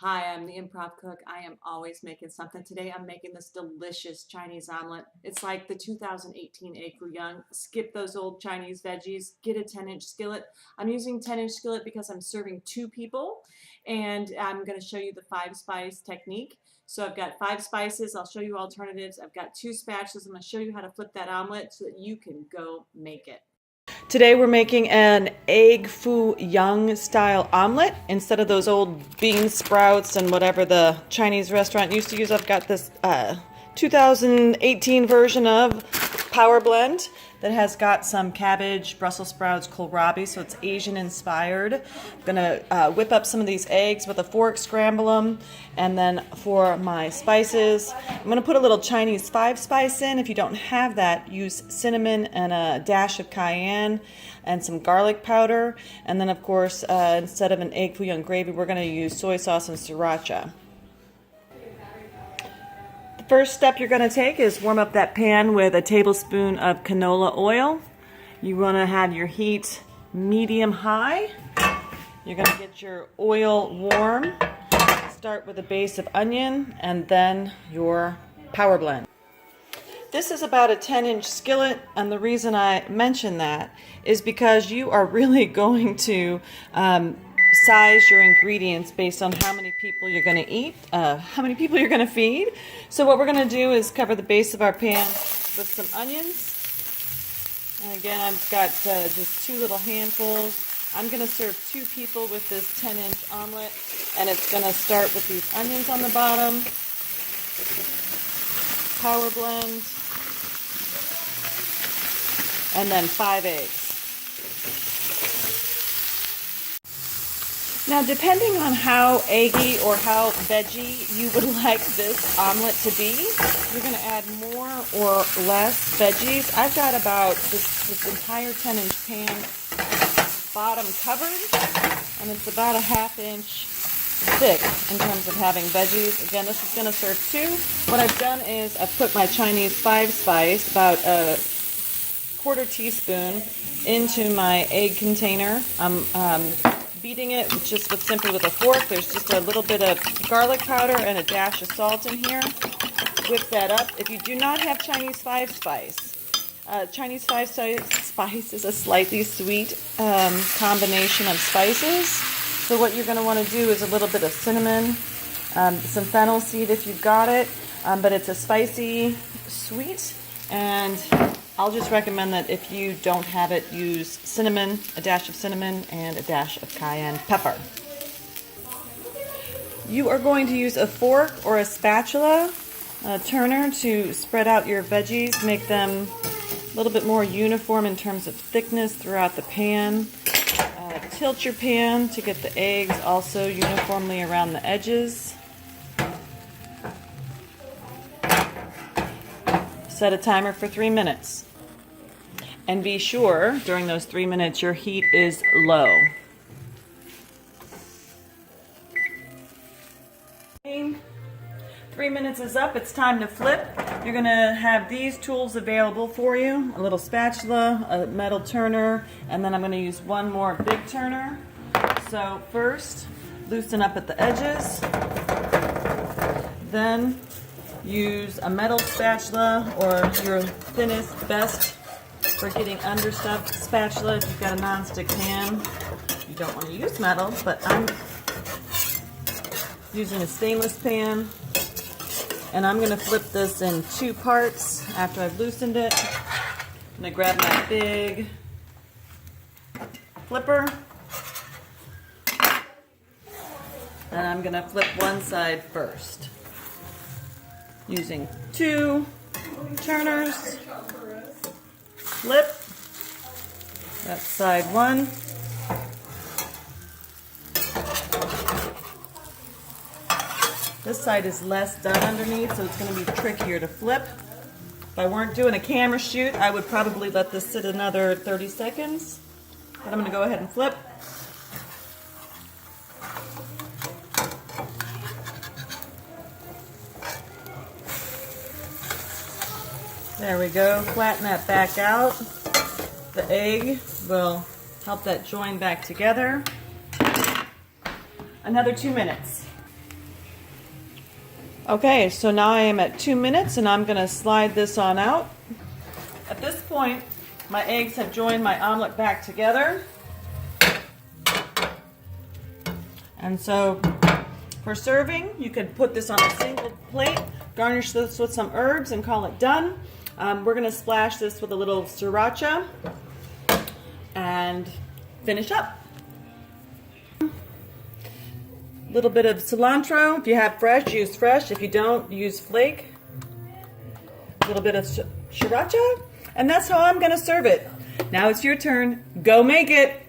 Hi, I'm the Improv Cook. I am always making something. Today I'm making this delicious Chinese omelet. It's like the 2018 egg foo young. Skip those old Chinese veggies. Get a 10-inch skillet. I'm using 10-inch skillet because I'm serving 2 people, and I'm going to show you the 5-spice technique. So I've got 5 spices. I'll show you alternatives. I've got 2 spatulas. I'm going to show you how to flip that omelet so that you can go make it. Today we're making an egg foo young style omelet instead of those old bean sprouts and whatever the Chinese restaurant used to use. I've got this 2018 version of Power Blend that has got some cabbage, Brussels sprouts, kohlrabi, so it's Asian inspired. I'm gonna whip up some of these eggs with a fork, scramble them, and then for my spices, I'm gonna put a little Chinese 5-spice in. If you don't have that, use cinnamon and a dash of cayenne and some garlic powder. And then of course, instead of an egg foo young gravy, we're gonna use soy sauce and sriracha. First step you're going to take is warm up that pan with a tablespoon of canola oil. You want to have your heat medium-high. You're going to get your oil warm. Start with a base of onion and then your Power Blend. This is about a 10-inch skillet, and the reason I mention that is because you are really going to size your ingredients based on how many people you're going to eat, how many people you're going to feed. So what we're going to do is cover the base of our pan with some onions. And again, I've got just 2 little handfuls. I'm going to serve 2 people with this 10-inch omelet, and it's going to start with these onions on the bottom, Power Blend, and then 5 eggs. Now, depending on how eggy or how veggie you would like this omelet to be, you're going to add more or less veggies. I've got about this entire 10-inch pan bottom covered, and it's about a 1/2 inch thick in terms of having veggies. Again, this is going to serve 2. What I've done is I've put my Chinese 5-spice, about a 1/4 teaspoon, into my egg container. I'm beating it simply with a fork. There's just a little bit of garlic powder and a dash of salt in here. Whip that up. If you do not have Chinese 5-spice, Chinese 5-spice is a slightly sweet combination of spices. So what you're going to want to do is a little bit of cinnamon, some fennel seed if you've got it, but it's a spicy sweet, and I'll just recommend that if you don't have it, use cinnamon, a dash of cinnamon, and a dash of cayenne pepper. You are going to use a fork or a spatula, a turner, to spread out your veggies, make them a little bit more uniform in terms of thickness throughout the pan. Tilt your pan to get the eggs also uniformly around the edges. Set a timer for 3 minutes. And be sure, during those 3 minutes, your heat is low. 3 minutes is up. It's time to flip. You're going to have these tools available for you. A little spatula, a metal turner, and then I'm going to use one more big turner. So first, loosen up at the edges. Then use a metal spatula or your thinnest, best for getting under stuff spatula. If you've got a non-stick pan, you don't want to use metal, but I'm using a stainless pan, and I'm going to flip this in 2 parts after I've loosened it. I'm going to grab my big flipper, and I'm going to flip one side first using 2 turners. Flip. That's side 1. This side is less done underneath, so it's going to be trickier to flip. If I weren't doing a camera shoot, I would probably let this sit another 30 seconds. But I'm going to go ahead and flip. There we go. Flatten that back out. The egg will help that join back together. Another 2 minutes. Okay, so now I am at 2 minutes and I'm going to slide this on out. At this point, my eggs have joined my omelet back together. And so for serving, you can put this on a single plate, garnish this with some herbs and call it done. We're going to splash this with a little sriracha and finish up. A little bit of cilantro. If you have fresh, use fresh. If you don't, use flake. A little bit of sriracha. And that's how I'm going to serve it. Now it's your turn. Go make it.